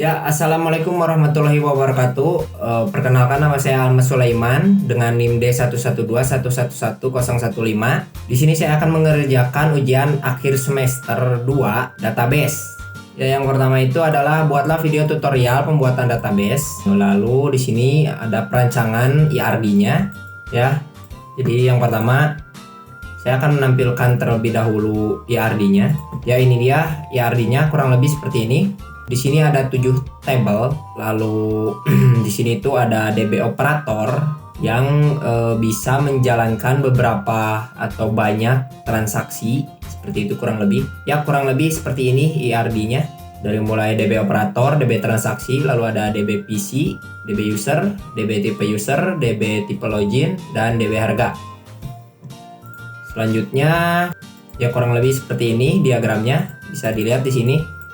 Ya, assalamualaikum warahmatullahi wabarakatuh. Perkenalkan, nama saya Almas Sulaiman dengan NIM D112111015. Di sini saya akan mengerjakan ujian akhir semester 2 database. Ya, yang pertama itu adalah buatlah video tutorial pembuatan database. Lalu di sini ada perancangan IRD-nya ya. Jadi yang pertama saya akan menampilkan terlebih dahulu IRD-nya. Ya, ini dia IRD-nya, kurang lebih seperti ini. Di sini ada 7 tabel, lalu di sini tuh ada DB operator yang bisa menjalankan beberapa atau banyak transaksi seperti itu kurang lebih. Ya, kurang lebih seperti ini IRD-nya. Dari mulai DB operator, DB transaksi, lalu ada DB PC, DB user, DB tipe user, DB tipe login, dan DB harga. Selanjutnya ya kurang lebih seperti ini diagramnya, bisa dilihat di sini.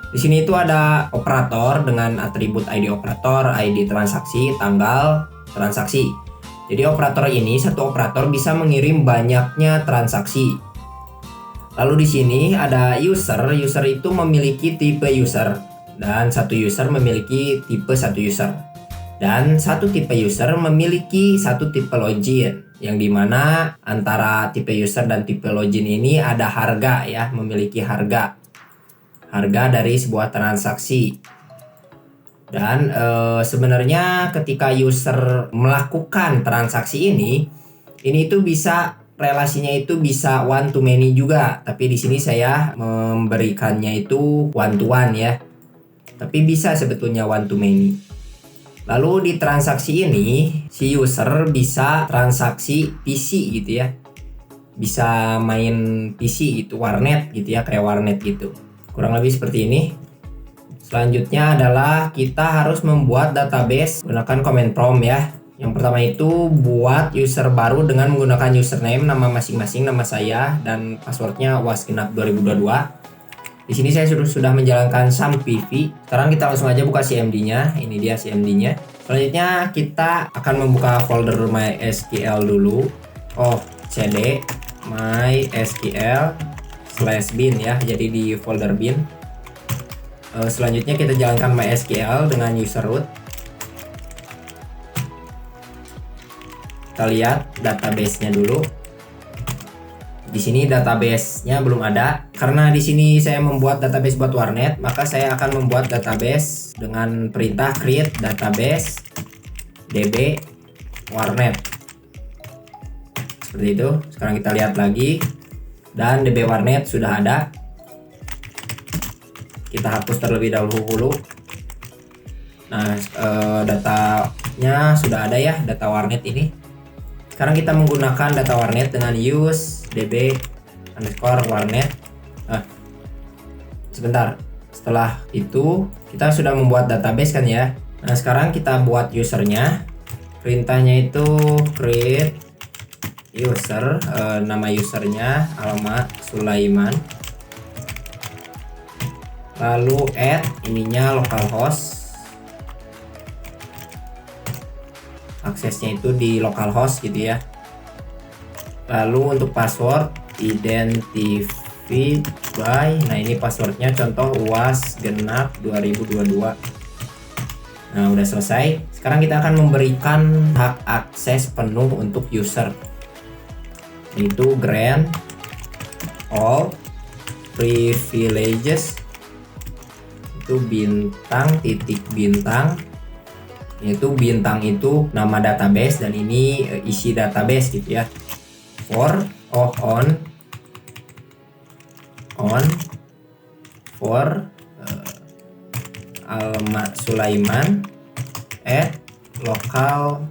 Di sini itu ada operator dengan atribut ID operator, ID transaksi, tanggal transaksi. Jadi operator ini, satu operator bisa mengirim banyaknya transaksi. Lalu di sini ada user. User itu memiliki tipe user dan satu user memiliki tipe satu user. Dan satu tipe user memiliki satu tipe login, yang dimana antara tipe user dan tipe login ini ada harga ya, memiliki harga dari sebuah transaksi. Dan sebenarnya ketika user melakukan transaksi ini itu bisa relasinya itu bisa one to many juga, tapi di sini saya memberikannya itu one to one ya. Tapi bisa sebetulnya one to many. Lalu di transaksi ini si user bisa transaksi PC gitu ya. Bisa main PC gitu, warnet gitu ya, kayak warnet gitu. Kurang lebih seperti ini. Selanjutnya adalah kita harus membuat database menggunakan command prompt ya. Yang pertama itu buat user baru dengan menggunakan username, nama masing-masing, nama saya, dan passwordnya wasgenap 2022. Di sini saya sudah menjalankan SAMPV. Sekarang kita langsung aja buka CMD-nya. Ini dia CMD-nya. Selanjutnya kita akan membuka folder MySQL dulu. cd MySQL/bin ya. Jadi di folder bin. Selanjutnya kita jalankan MySQL dengan user root. Kita lihat database-nya dulu. Di sini database-nya belum ada karena di sini saya membuat database buat warnet, maka saya akan membuat database dengan perintah create database db warnet. Seperti itu. Sekarang kita lihat lagi dan db warnet sudah ada. Kita hapus terlebih dahulu. Nah, datanya sudah ada ya, data warnet ini. Sekarang kita menggunakan data warnet dengan use db_warnet. Sebentar. Setelah itu kita sudah membuat database kan ya. Nah, sekarang kita buat usernya. Perintahnya itu create user, nama usernya Almas Sulaiman. Lalu add ininya localhost. Aksesnya itu di localhost gitu ya. Lalu untuk password identify by, nah ini passwordnya contoh wasgenap 2022. Nah, udah selesai. Sekarang kita akan memberikan hak akses penuh untuk user, itu grant all privileges, itu bintang titik bintang. Itu bintang itu nama database dan ini isi database gitu ya. For Almas Sulaiman at localhost.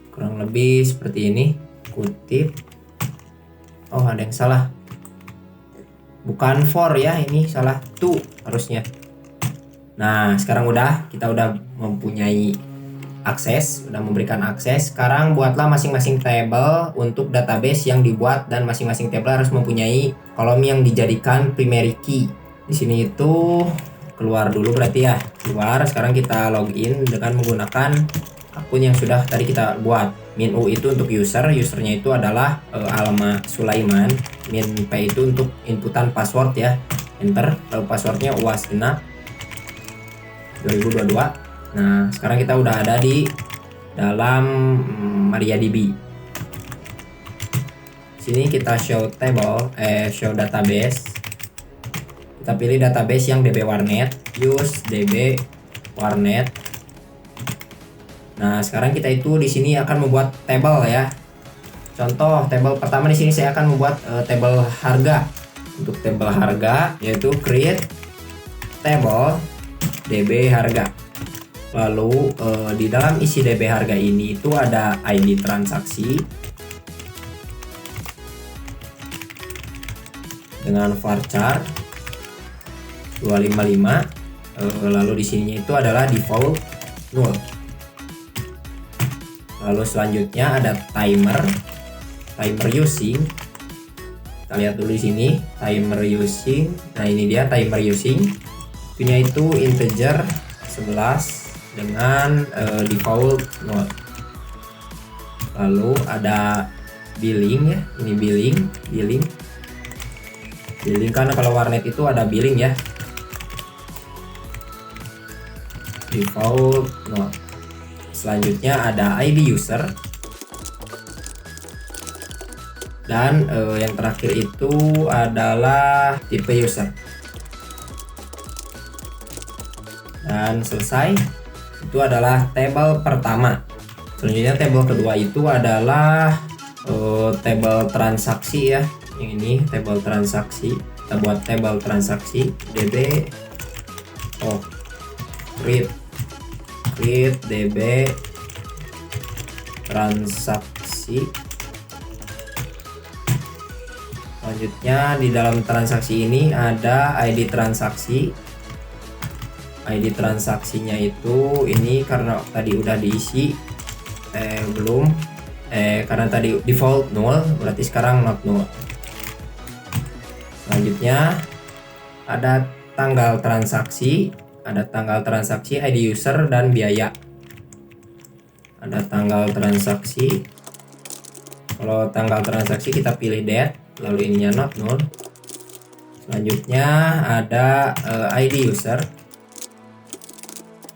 Kurang lebih seperti ini. Kutip. Ada yang salah. Bukan for ya, ini salah to harusnya. Nah, sekarang kita udah mempunyai akses, udah memberikan akses. Sekarang buatlah masing-masing table untuk database yang dibuat dan masing-masing table harus mempunyai kolom yang dijadikan primary key. Di sini itu keluar dulu berarti ya, keluar. Sekarang kita login dengan menggunakan akun yang sudah tadi kita buat. Min.u itu untuk usernya itu adalah Almas Sulaiman. Min.p itu untuk inputan password ya. Enter, lalu passwordnya wasgenap. 2022. Nah, sekarang kita udah ada di dalam MariaDB. Sini kita show table, show database. Kita pilih database yang DB warnet, use DB warnet. Nah, sekarang kita itu di sini akan membuat table ya. Contoh table pertama di sini saya akan membuat table harga. Untuk table harga yaitu create table DB harga. Lalu di dalam isi DB harga ini itu ada ID transaksi dengan varchar 255. Lalu di sininya itu adalah default null. Lalu selanjutnya ada timer using. Kita lihat dulu di sini timer using. Nah, ini dia timer using. Punya itu integer 11 dengan default null. Lalu ada billing ya. Ini billing karena kalau warnet itu ada billing ya. Default null. Selanjutnya ada ID user. Dan yang terakhir itu adalah tipe user. Dan selesai. Itu adalah table pertama. Selanjutnya table kedua itu adalah table transaksi ya. Yang ini table transaksi. Kita buat table transaksi DB create DB transaksi. Selanjutnya di dalam transaksi ini ada ID transaksi. ID transaksinya itu ini karena tadi udah diisi belum karena tadi default null, berarti sekarang not null. Selanjutnya ada tanggal transaksi, ID user dan biaya. Ada tanggal transaksi. Kalau tanggal transaksi kita pilih date, lalu ininya not null. Selanjutnya ada ID user.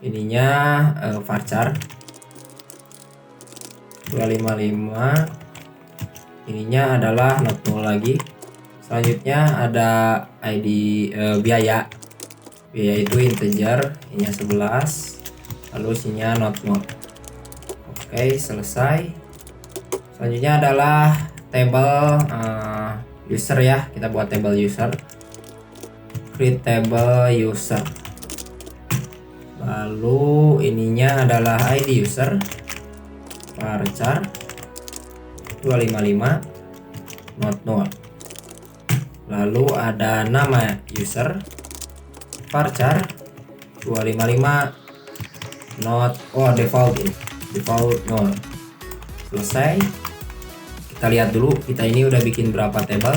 Ininya varchar 255. Ininya adalah not null lagi. Selanjutnya ada ID biaya. Biaya itu integer, ininya 11. Lalu isinya not null. Oke, selesai. Selanjutnya adalah table user ya. Kita buat table user. Create table user. Lalu ininya adalah ID user. Varchar 255 not null. Lalu ada nama user. Varchar 255 not default null. Selesai. Kita lihat dulu kita ini udah bikin berapa table.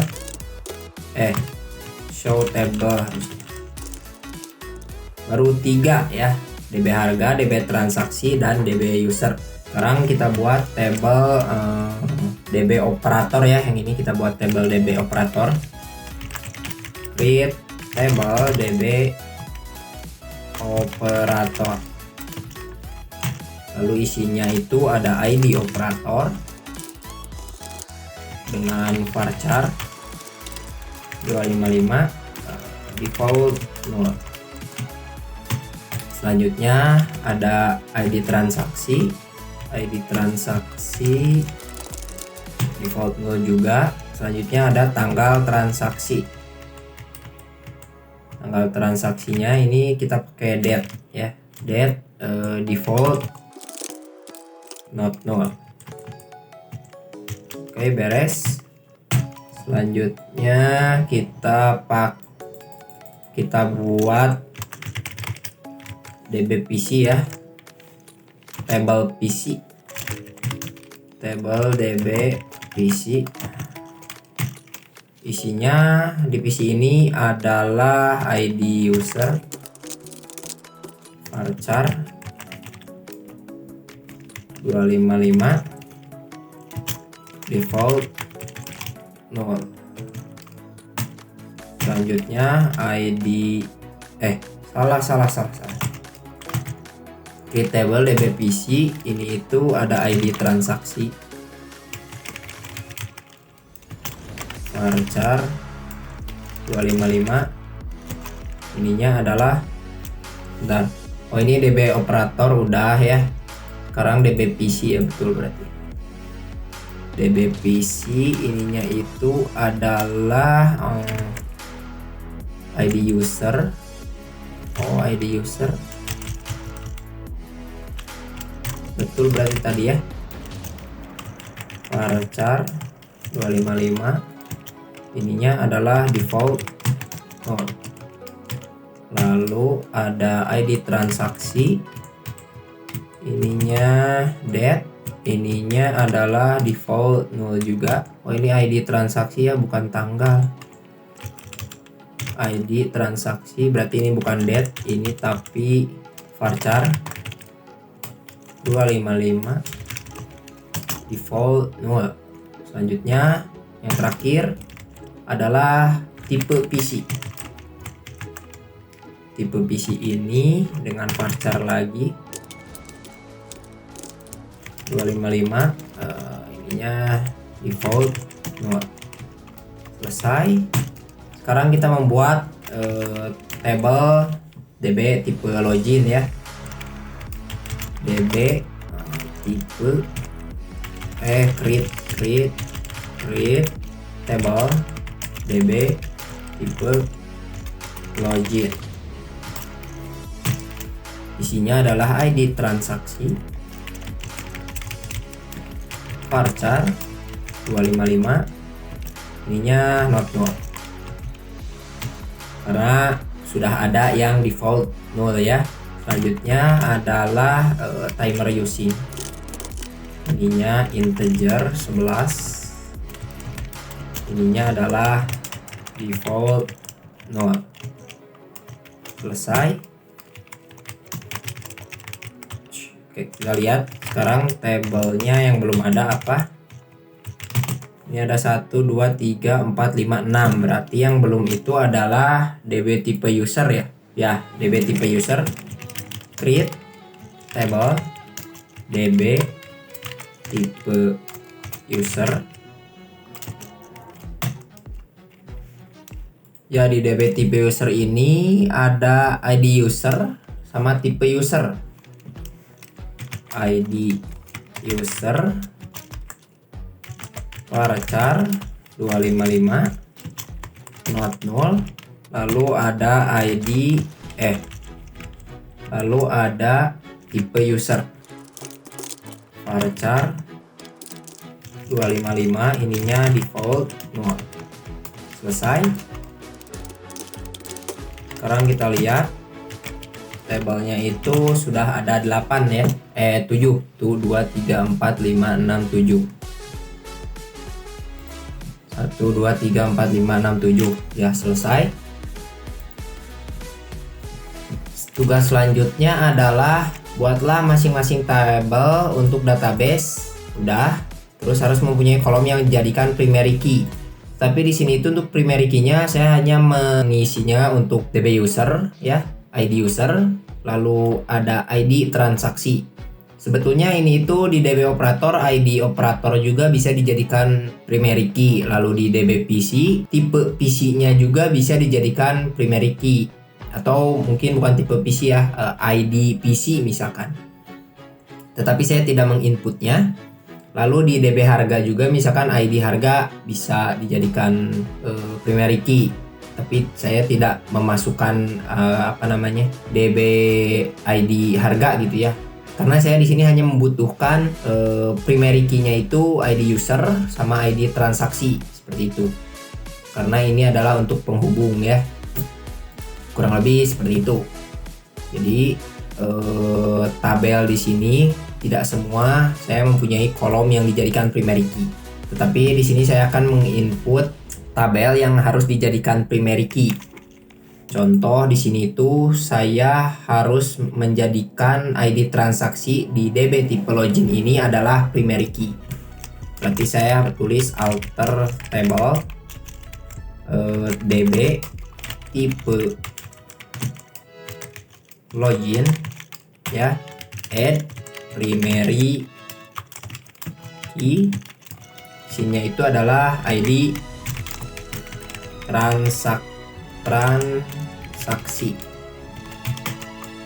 Show table baru 3 ya. DB harga, DB transaksi, dan DB user. Sekarang kita buat table DB operator ya. Yang ini kita buat table DB operator. Create table DB operator. Lalu isinya itu ada ID operator dengan varchar 255 default null. Selanjutnya ada ID transaksi default null juga. Selanjutnya ada tanggal transaksi. Tanggal transaksinya ini kita pakai date ya. Date default not null. Oke, beres. Selanjutnya kita buat DB PC ya. Table PC. Table DB PC. Isinya di PC ini adalah ID user, varchar 255 default null. Selanjutnya ID salah. create table DB PC, ini itu ada ID transaksi varchar 255, ininya adalah bentar. Oh ini DB operator udah ya. Sekarang DB PC ya, betul berarti. DB PC ininya itu adalah ID user. Oh ID user betul berarti tadi ya, varchar 255, ininya adalah default nol. Lalu ada ID transaksi, ininya date, ininya adalah default 0 juga. Oh ini ID transaksi ya, bukan tanggal. ID transaksi berarti ini bukan date, ini tapi varchar 255 default 0. Selanjutnya yang terakhir adalah tipe PC. Tipe PC ini dengan varchar lagi 255, ininya default 0. Selesai. Sekarang kita membuat table DB tipe login ya. DB tipe create table DB tipe login. Isinya adalah ID transaksi varchar 255, ininya not null karena sudah ada yang default 0 ya. Selanjutnya adalah timer using, ininya integer 11, ininya adalah default 0. Selesai. Oke, kita lihat sekarang tabelnya yang belum ada apa. Ini ada 1, 2, 3, 4, 5, 6. Berarti yang belum itu adalah DB tipe user ya. Ya, DB tipe user. Create table DB tipe user. Ya, di DB tipe user ini ada ID user sama tipe user. ID user varchar 255 not null, lalu ada lalu ada tipe user varchar 255, ininya default null. Selesai. Sekarang kita lihat tabelnya itu sudah ada 8 ya, 7 tuh 2, 3, 4, 5, 6, 7. 1, 2, 3, 4, 5, 6, 7 ya, selesai. Tugas selanjutnya adalah buatlah masing-masing tabel untuk database. Udah, terus harus mempunyai kolom yang dijadikan primary key. Tapi di sini itu untuk primary key-nya saya hanya mengisinya untuk DB user ya, ID user, lalu ada ID transaksi. Sebetulnya ini itu di DB operator, ID operator juga bisa dijadikan primary key. Lalu di DB PC, tipe PC-nya juga bisa dijadikan primary key. Atau mungkin bukan tipe PC ya, ID PC misalkan. Tetapi saya tidak menginputnya. Lalu di DB harga juga misalkan ID harga bisa dijadikan primary key. Tapi saya tidak memasukkan DB ID harga gitu ya. Karena saya di sini hanya membutuhkan primary key-nya itu ID user sama ID transaksi seperti itu. Karena ini adalah untuk penghubung ya. Kurang lebih seperti itu. Jadi tabel di sini tidak semua saya mempunyai kolom yang dijadikan primary key. Tetapi di sini saya akan menginput tabel yang harus dijadikan primary key. Contoh di sini itu saya harus menjadikan ID transaksi di DB tipe login ini adalah primary key. Berarti saya tulis alter table DB tipe login ya, add primary key. Isinya itu adalah ID transaksi.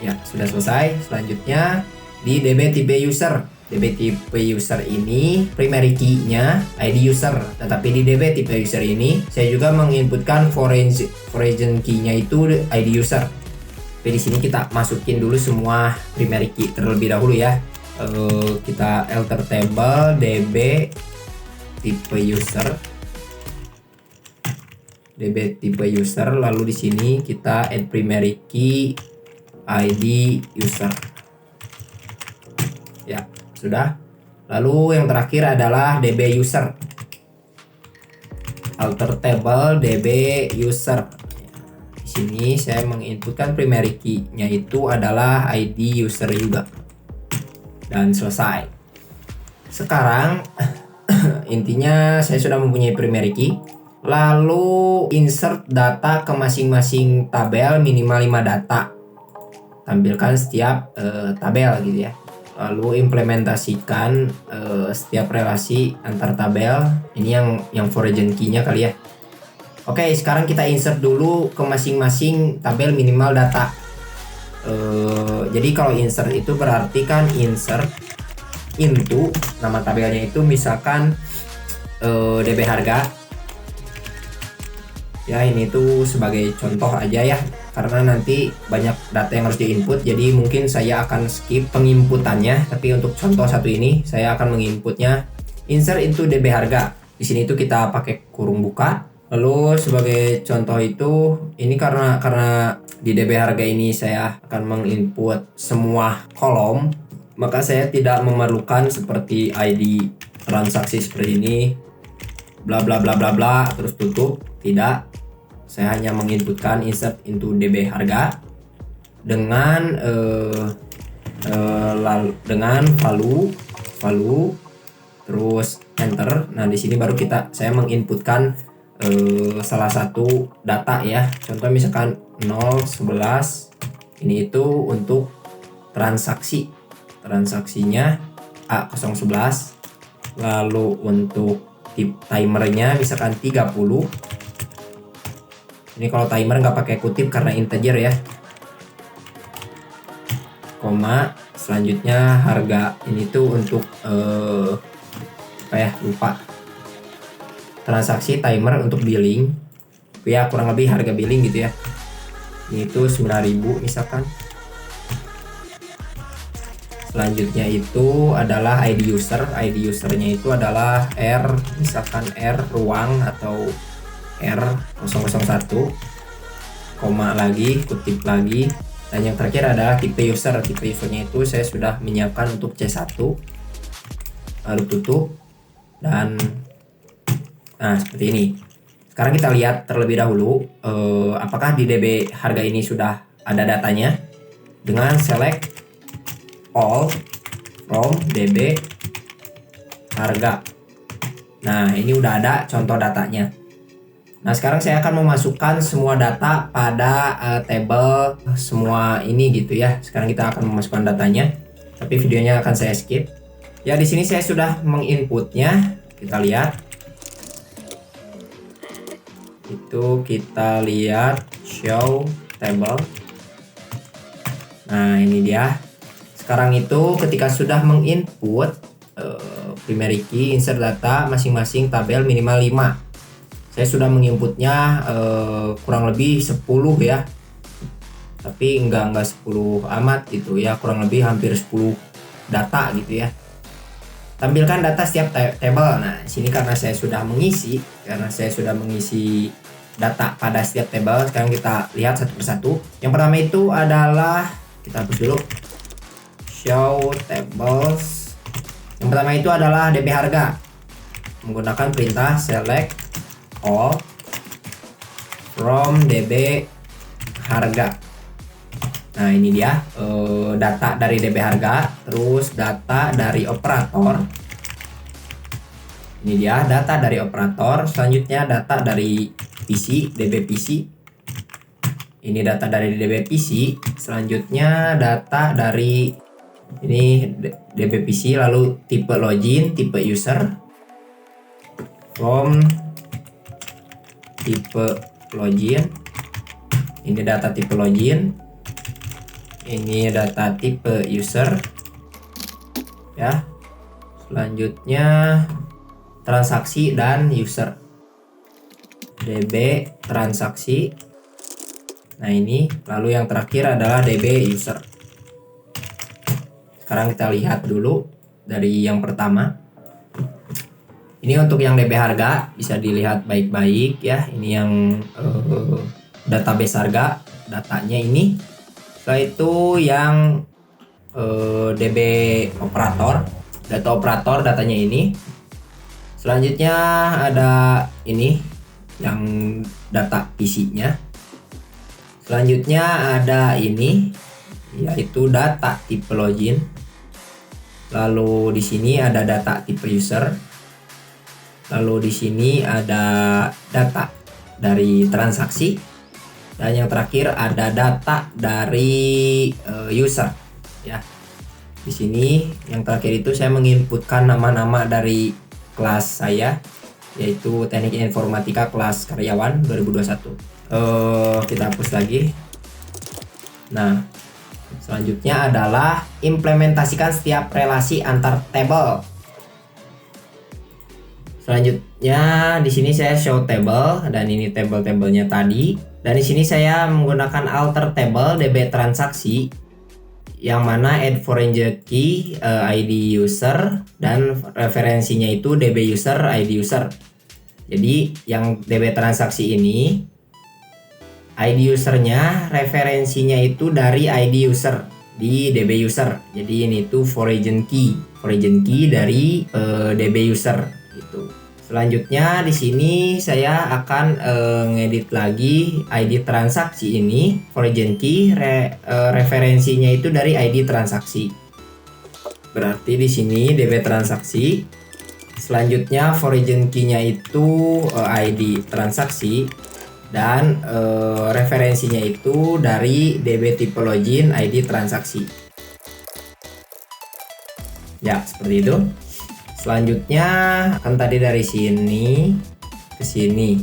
Ya, sudah selesai. Selanjutnya di DB tipe user. DB tipe user ini primary key-nya ID user. Tetapi di DB tipe user ini saya juga menginputkan foreign key-nya itu ID user. Tapi di sini kita masukin dulu semua primary key terlebih dahulu ya. Kita alter table DB tipe user. DB tipe user, lalu di sini kita add primary key ID user. Ya, sudah. Lalu yang terakhir adalah DB user. Alter table DB user. Di sini saya menginputkan primary key-nya itu adalah ID user juga. Dan selesai. Sekarang intinya saya sudah mempunyai primary key. Lalu insert data ke masing-masing tabel minimal 5 data. Tampilkan setiap tabel gitu ya. Lalu implementasikan setiap relasi antar tabel. Ini yang foreign key-nya kali ya. Oke, sekarang kita insert dulu ke masing-masing tabel minimal data. Jadi kalau insert itu berarti kan insert into nama tabelnya itu misalkan DB harga. Ya, ini tuh sebagai contoh aja ya, karena nanti banyak data yang harus diinput, jadi mungkin saya akan skip penginputannya. Tapi untuk contoh satu ini saya akan menginputnya insert into DB harga. Di sini itu kita pakai kurung buka. Lalu sebagai contoh itu ini karena di DB harga ini saya akan menginput semua kolom, maka saya tidak memerlukan seperti ID transaksi seperti ini bla bla bla bla bla terus tutup. Tidak, saya hanya menginputkan insert into DB harga dengan value terus enter. Nah, di sini baru saya menginputkan salah satu data ya. Contoh misalkan 011, ini itu untuk transaksinya A011. Lalu untuk timernya misalkan 30. Ini kalau timer nggak pakai kutip karena integer ya. Koma, selanjutnya harga. Ini tuh untuk lupa. Transaksi timer untuk billing. Ya, kurang lebih harga billing gitu ya. Ini tuh 9.000 misalkan. Selanjutnya itu adalah ID user. ID usernya itu adalah R, misalkan R ruang atau R001, koma lagi, kutip lagi. Dan yang terakhir adalah tipe user. Tipe usernya itu saya sudah menyiapkan untuk C1. Lalu tutup. Dan nah, seperti ini. Sekarang kita lihat terlebih dahulu apakah di DB harga ini sudah ada datanya. Dengan select all from DB harga. Nah, ini udah ada contoh datanya. Nah, sekarang saya akan memasukkan semua data pada table semua ini gitu ya. Sekarang kita akan memasukkan datanya, tapi videonya akan saya skip. Ya, di sini saya sudah menginputnya. Kita lihat. Itu kita lihat show table. Nah, ini dia. Sekarang itu ketika sudah menginput primary key, insert data masing-masing tabel minimal 5. Saya sudah menginputnya kurang lebih 10 ya. Tapi enggak 10 amat gitu ya, kurang lebih hampir 10 data gitu ya. Tampilkan data setiap table. Nah, sini karena saya sudah mengisi data pada setiap table. Sekarang kita lihat satu persatu. Yang pertama itu adalah, kita hapus dulu, show tables. Yang pertama itu adalah DB harga. Menggunakan perintah select all from DB harga. Nah, ini dia data dari DB harga, terus data dari operator. Ini dia data dari operator. Selanjutnya data dari PC, DB PC. Ini data dari DB PC. Selanjutnya data dari Ini DB PC, lalu tipe login, tipe user, from tipe login. Ini data tipe login, ini data tipe user ya. Selanjutnya transaksi dan user, DB transaksi. Nah ini, lalu yang terakhir adalah DB user. Sekarang kita lihat dulu dari yang pertama. Ini untuk yang DB harga, bisa dilihat baik-baik ya. Ini yang database harga, datanya ini. Setelah itu yang DB operator, data operator, datanya ini. Selanjutnya ada ini yang data PC-nya. Selanjutnya ada ini, yaitu data tipe login. Lalu di sini ada data tipe user. Lalu di sini ada data dari transaksi. Dan yang terakhir ada data dari user ya. Di sini yang terakhir itu saya menginputkan nama-nama dari kelas saya, yaitu Teknik Informatika kelas karyawan 2021. Kita hapus lagi. Nah, selanjutnya adalah implementasikan setiap relasi antar table. Selanjutnya di sini saya show table, dan ini table-tablenya tadi. Dan di sini saya menggunakan alter table DB transaksi, yang mana add foreign key ID user, dan referensinya itu DB user ID user. Jadi yang DB transaksi ini ID usernya referensinya itu dari ID user di DB user. Jadi ini tuh foreign key dari DB user gitu. Selanjutnya di sini saya akan ngedit lagi ID transaksi ini, foreign key referensinya itu dari ID transaksi. Berarti di sini DB transaksi. Selanjutnya foreign key-nya itu ID transaksi, dan referensinya itu dari DB tipe login ID transaksi. Ya, seperti itu. Selanjutnya kan tadi dari sini ke sini,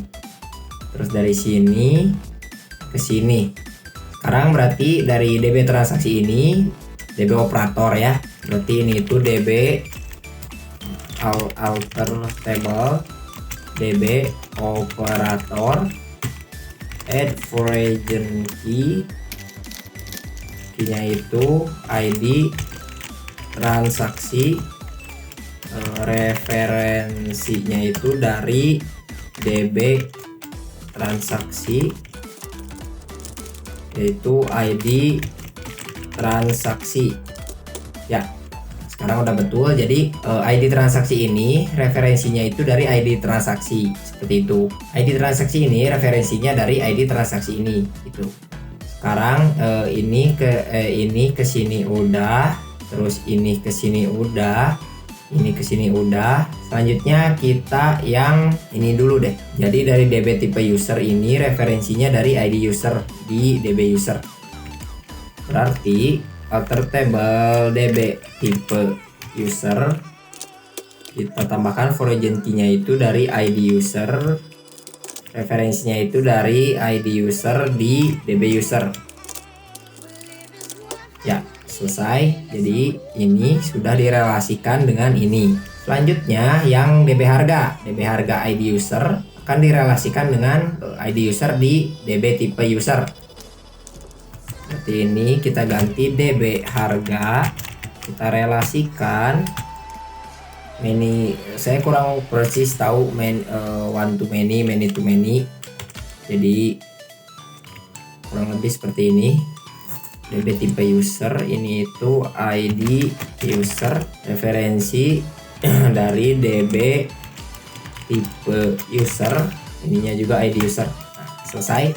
terus dari sini ke sini. Sekarang berarti dari DB transaksi ini DB operator ya. Berarti ini itu DB alter table DB operator, add foreign key-nya itu ID transaksi, referensinya itu dari DB transaksi, yaitu ID transaksi ya. Sekarang udah betul. Jadi ID transaksi ini referensinya itu dari ID transaksi, seperti itu. ID transaksi ini referensinya dari ID transaksi ini gitu. Sekarang ini ke sini udah, terus ini ke sini udah, ini ke sini udah. Selanjutnya kita yang ini dulu deh. Jadi dari DB tipe user ini referensinya dari ID user di DB user. Berarti alter table DB tipe user, kita tambahkan foreign key-nya itu dari ID user, referensinya itu dari ID user di DB user. Ya, selesai. Jadi ini sudah direlasikan dengan ini. Selanjutnya yang DB harga ID user akan direlasikan dengan ID user di DB tipe user. Seperti ini, kita ganti DB harga, kita relasikan many. Saya kurang persis tahu one to many to many. Jadi kurang lebih seperti ini. DB tipe user ini itu ID user, referensi dari DB tipe user, ininya juga ID user. Nah, selesai.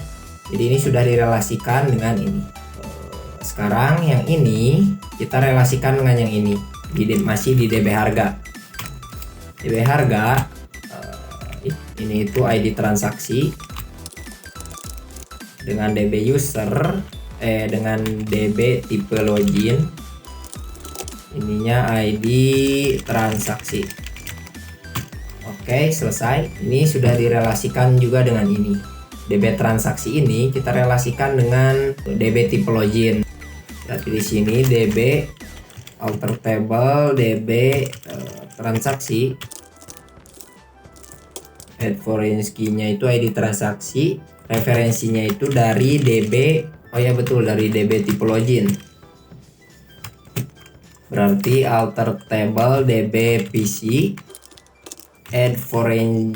Jadi ini sudah direlasikan dengan ini. Sekarang yang ini kita relasikan dengan yang ini, masih di DB harga. DB harga ini itu ID transaksi dengan DB user, dengan DB tipe login, ininya ID transaksi. Oke, selesai. Ini sudah direlasikan juga dengan ini. DB transaksi ini kita relasikan dengan DB tipe login. Berarti di sini DB alter table, DB transaksi, add foreign key-nya itu ID transaksi, referensinya itu dari DB, oh ya betul, dari DB tipe login. Berarti alter table DB PC, add foreign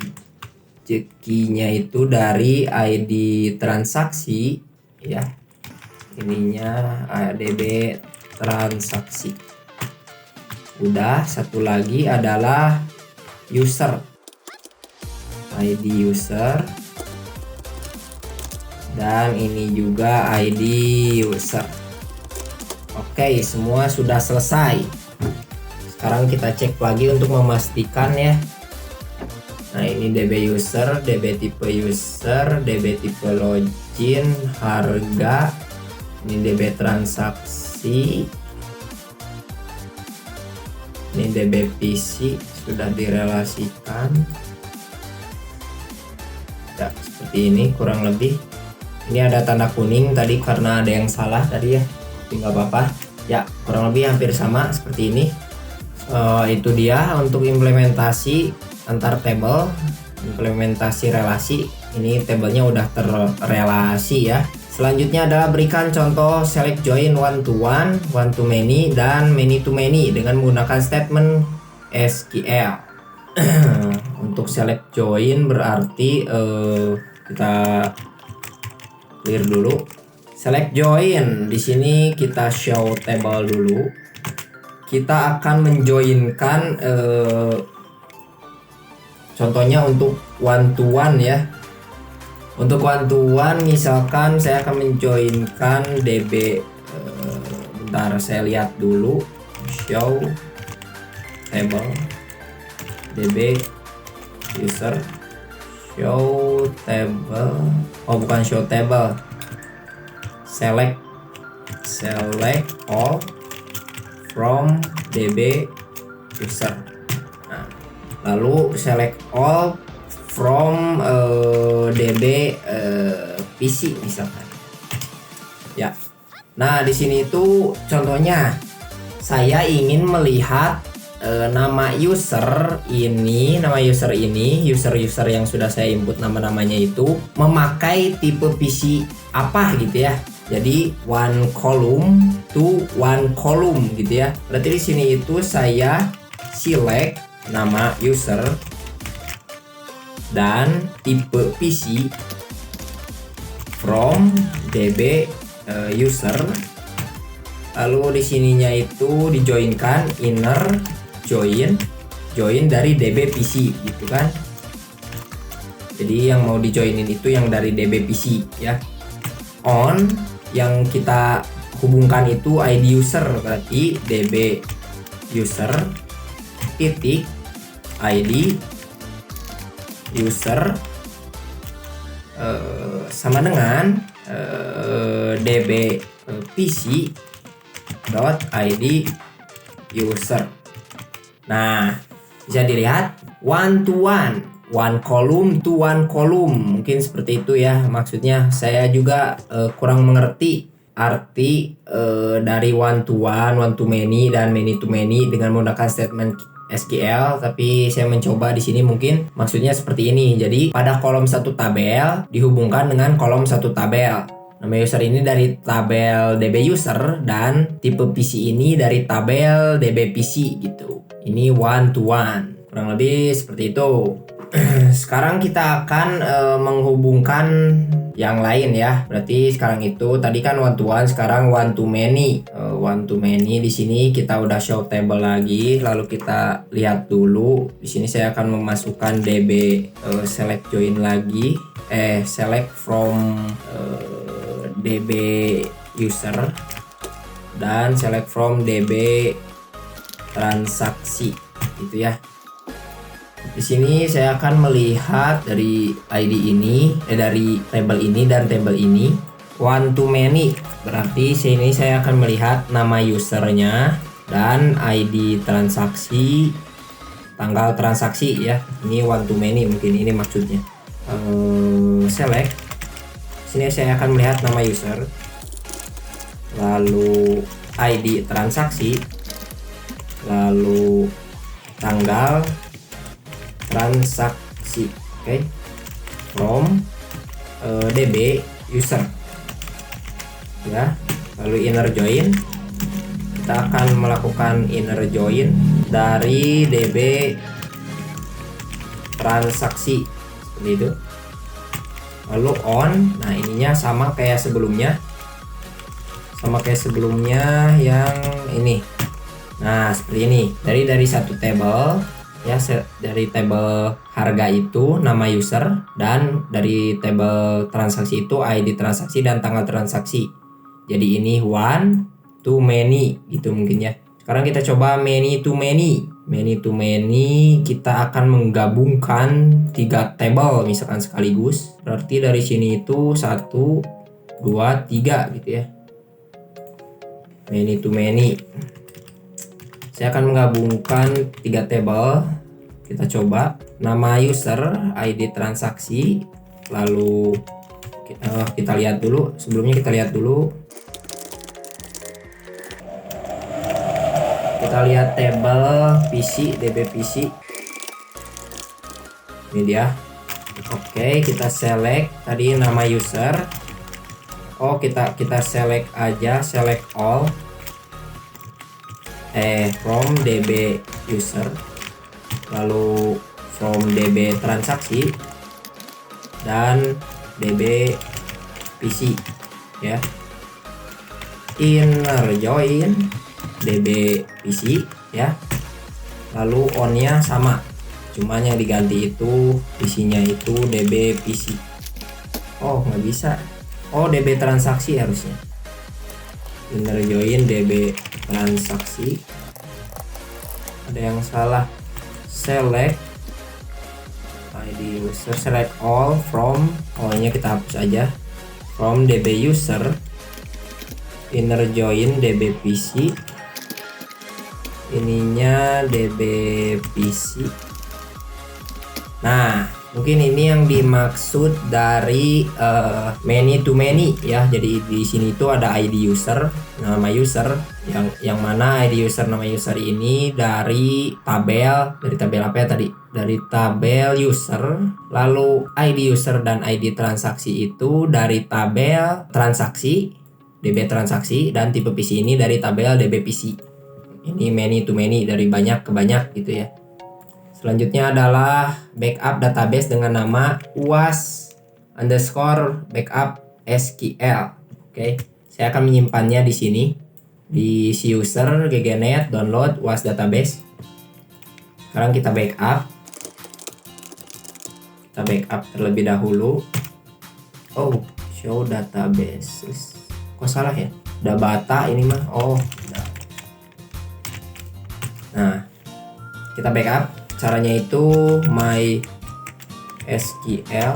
key-nya itu dari ID transaksi ya. Ininya DB transaksi. Udah, satu lagi adalah user. ID user. Dan ini juga ID user. Oke, semua sudah selesai. Sekarang kita cek lagi untuk memastikan ya. Nah, ini DB user, DB tipe user, DB tipe login, harga, ini DB transaksi, ini DB PC sudah direlasikan. Ya, seperti ini kurang lebih. Ini ada tanda kuning tadi karena ada yang salah tadi ya, tapi nggak apa-apa. Ya, kurang lebih hampir sama seperti ini. Itu dia untuk implementasi antar table, implementasi relasi. Ini tabelnya udah terrelasi ya. Selanjutnya adalah berikan contoh select join one to one, one to many, dan many to many dengan menggunakan statement SQL. Untuk select join berarti kita clear dulu. Select join di sini kita show table dulu. Kita akan menjoinkan contohnya untuk one to one ya. Untuk one to one misalkan saya akan menjoinkan DB bentar saya lihat dulu, show table DB user, show table, oh bukan show table, select all from DB user. Nah, lalu select all from DB PC misalkan. Ya. Nah, di sini itu contohnya saya ingin melihat nama user ini, user yang sudah saya input nama-namanya itu memakai tipe PC apa gitu ya. Jadi one column to one column gitu ya. Berarti di sini itu saya select nama user dan tipe PC from DB user. Lalu di sininya itu dijoinkan inner join dari DB PC gitu kan. Jadi yang mau dijoinin itu yang dari DB PC ya. On yang kita hubungkan itu ID user, berarti DB user titik ID user sama dengan DB PC dot ID user. Nah, bisa dilihat one to one column to one column, mungkin seperti itu ya maksudnya. Saya juga kurang mengerti arti dari one to many dan many to many dengan menggunakan statement SQL, tapi saya mencoba di sini mungkin maksudnya seperti ini. Jadi pada kolom satu tabel dihubungkan dengan kolom satu tabel. Nama user ini dari tabel DB user dan tipe PC ini dari tabel DB PC gitu. Ini one to one, kurang lebih seperti itu. Sekarang kita akan menghubungkan yang lain ya. Berarti sekarang itu tadi kan one to one, sekarang one to many. One to many di sini kita udah show table lagi. Lalu kita lihat dulu. Di sini saya akan memasukkan DB select join lagi. Select from DB user dan select from DB transaksi gitu ya. Di sini saya akan melihat dari ID ini, dari table ini dan table ini one to many. Berarti sini saya akan melihat nama usernya, dan ID transaksi, tanggal transaksi ya. Ini one to many mungkin ini maksudnya. Select. Sini saya akan melihat nama user, lalu ID transaksi, lalu tanggal transaksi. Oke. From DB user ya. Lalu inner join, kita akan melakukan inner join dari DB transaksi seperti itu. Lalu on, nah ininya sama kayak sebelumnya, yang ini. Nah seperti ini, dari satu table ya, dari table harga itu nama user, dan dari table transaksi itu ID transaksi dan tanggal transaksi. Jadi ini one to many gitu mungkin ya. Sekarang kita coba many to many. Many to many, kita akan menggabungkan 3 table misalkan sekaligus. Berarti dari sini itu 1, 2, 3 gitu ya. Many to many. Saya akan menggabungkan 3 table. Kita coba nama user, ID transaksi, lalu kita lihat dulu. Sebelumnya kita lihat dulu. Kita lihat table PC, DB PC. Ini dia. Oke, kita select tadi nama user. Oh, kita select aja, select all. From DB user. Lalu from DB transaksi dan DB PC ya. Inner join DB PC ya. Lalu on-nya sama, cuman yang diganti itu PC-nya itu DB PC. Oh nggak bisa. Oh DB transaksi harusnya. Inner join DB transaksi. Ada yang salah. Select ID user, select all from, all-nya kita hapus aja. From DB user, inner join DB PC, ininya DB PC. Nah mungkin ini yang dimaksud dari many to many ya. Jadi di sini itu ada ID user, nama user, yang mana ID user nama user ini dari tabel apa ya tadi, dari tabel user. Lalu ID user dan ID transaksi itu dari tabel transaksi, DB transaksi, dan tipe PC ini dari tabel DB PC. Ini many to many, dari banyak ke banyak gitu ya. Selanjutnya adalah backup database dengan nama uas_backup SQL. Oke, saya akan menyimpannya di sini di si user ggnet download uas database. Sekarang kita backup. Kita backup terlebih dahulu. Oh, show database. Kok salah ya? Udah bata ini mah. Oh, udah. Nah, kita backup. Caranya itu my SQL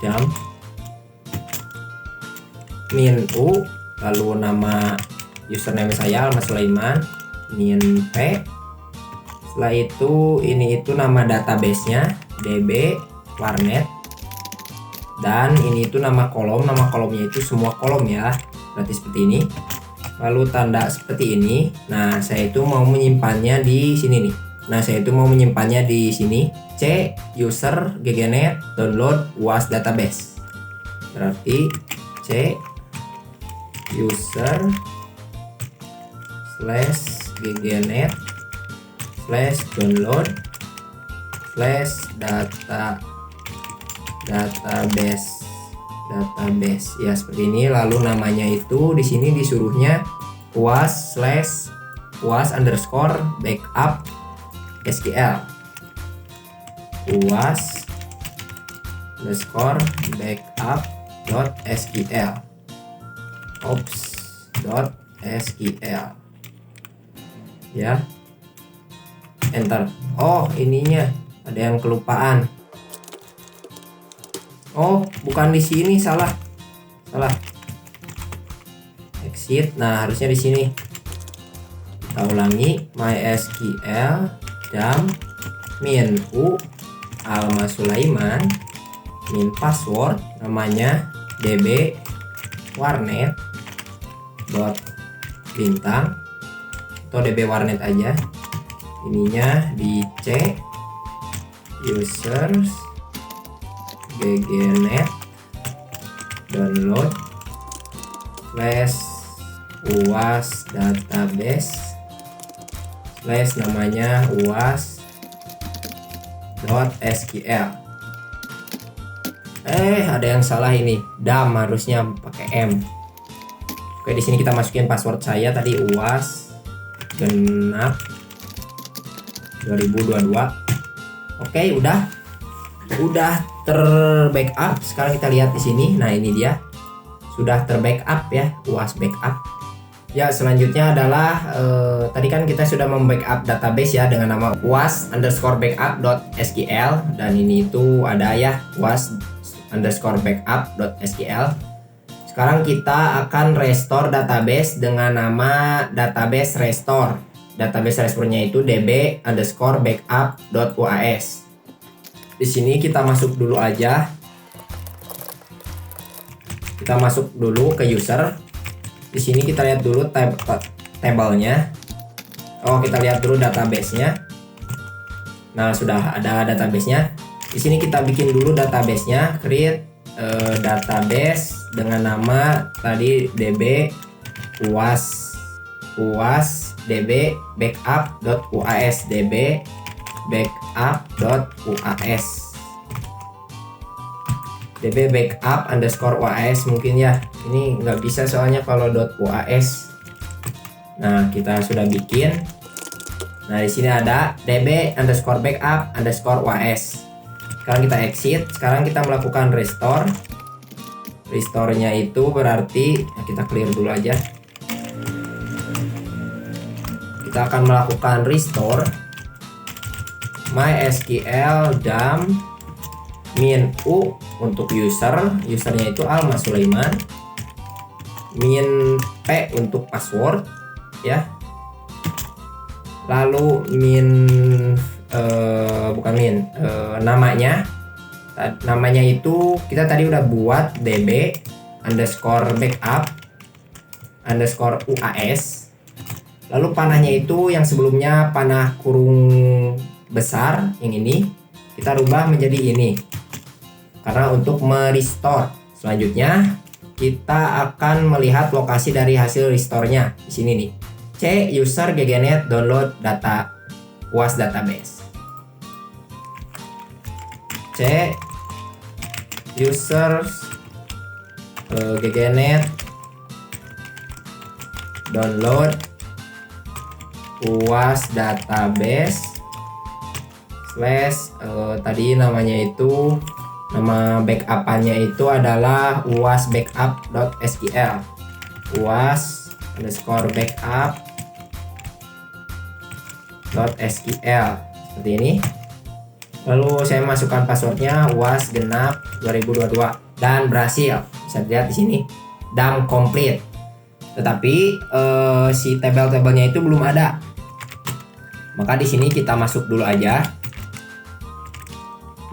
dump min u, lalu nama username saya Almas Sulaiman, min p. Setelah itu ini itu nama database-nya DB warnet, dan ini itu nama kolomnya itu semua kolom ya, berarti seperti ini. Lalu tanda seperti ini. Nah saya itu mau menyimpannya di sini nih. di sini C user ggnet download uas database. Berarti C user /ggnet /download database ya, seperti ini. Lalu namanya itu di sini disuruhnya uas_backup SQL, uas_backup.sql, ops.sql ya, enter. Oh ininya ada yang kelupaan. Oh bukan di sini, salah exit. Nah harusnya di sini. Kita ulangi, MySQL dam min u Alma Sulaiman min password namanya db warnet dot bintang atau db warnet aja, ininya di C users ggnet download slash uas database slash namanya uas .sql. Ada yang salah ini, dam harusnya pakai m. Oke, di sini kita masukin password saya tadi uas genap 2022. Oke, udah terbackup. Sekarang kita lihat di sini. Nah, ini dia sudah terbackup ya, uas backup. Ya, selanjutnya adalah tadi kan kita sudah membackup database ya dengan nama uas_backup.sql, dan ini itu ada ya uas_backup.sql. Sekarang kita akan restore database dengan nama database restore. Database restore-nya itu db_backup.uas. Di sini kita masuk dulu aja. Kita masuk dulu ke user. Di sini kita lihat dulu tabelnya. Kita lihat dulu database-nya. Nah, sudah ada database-nya. Di sini kita bikin dulu database-nya, create database dengan nama tadi db uas db backup.uas db backup.uas db backup_uas mungkin ya. Ini nggak bisa soalnya kalau .uas. Nah, kita sudah bikin. Nah, di sini ada db_backup_uas. Sekarang kita exit. Sekarang kita melakukan restore. Restore-nya itu berarti kita clear dulu aja. Kita akan melakukan restore MySQL dam min u untuk usernya itu Alma Sulaiman, min p untuk password ya, lalu namanya itu kita tadi udah buat db_backup_uas. Lalu panahnya itu yang sebelumnya panah kurung besar, yang ini kita rubah menjadi ini karena untuk merestore. Selanjutnya kita akan melihat lokasi dari hasil restore-nya di sini nih. C user ggnet download data uas database. C users ggnet download uas database slash tadi namanya itu, nama backup-nya itu adalah uas_backup.sql, uas_backup.sql seperti ini. Lalu saya masukkan passwordnya uas genap 2022 dan berhasil. Bisa dilihat di sini dam complete. Tetapi si tabel-tabelnya itu belum ada. Maka di sini kita masuk dulu aja.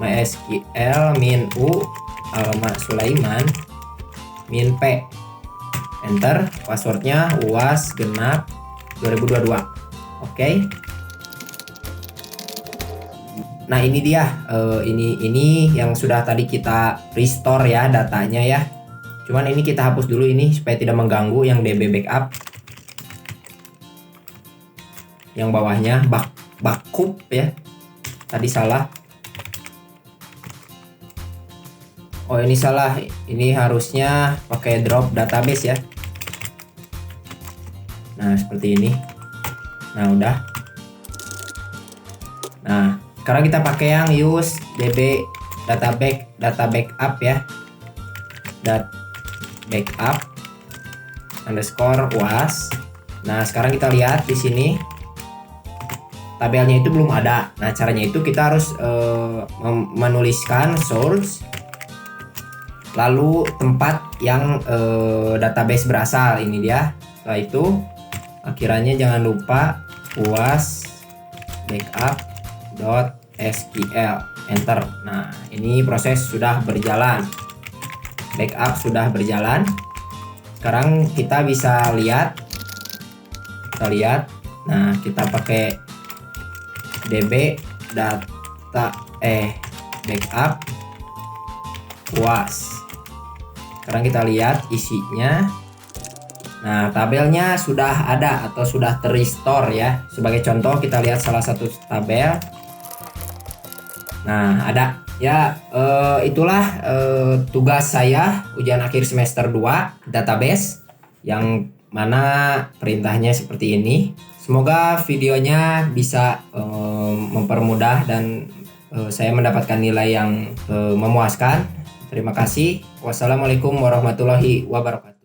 MySQL min u Alma Sulaiman min p, enter, passwordnya uas genap 2022. Oke. Nah, ini dia ini yang sudah tadi kita restore ya datanya ya. Cuman ini kita hapus dulu ini supaya tidak mengganggu yang db backup. Yang bawahnya backup ya. Tadi salah. Oh, ini salah. Ini harusnya pakai drop database ya. Nah, seperti ini. Nah, udah. Nah, sekarang kita pakai yang use db data backup ya. Backup underscore uas. Nah, sekarang kita lihat di sini tabelnya itu belum ada. Nah, caranya itu kita harus menuliskan source, lalu tempat yang database berasal, ini dia. Setelah itu Akhirannya jangan lupa UAS backup.sql, enter. Nah, ini proses sudah berjalan. Backup sudah berjalan. Sekarang kita bisa lihat. Nah, kita pakai db data backup UAS. Sekarang kita lihat isinya. Nah, tabelnya sudah ada atau sudah terrestore ya. Sebagai contoh kita lihat salah satu tabel. Nah, ada ya. Itulah tugas saya ujian akhir semester 2 database, yang mana perintahnya seperti ini. Semoga videonya bisa mempermudah dan saya mendapatkan nilai yang memuaskan. Terima kasih. Wassalamualaikum warahmatullahi wabarakatuh.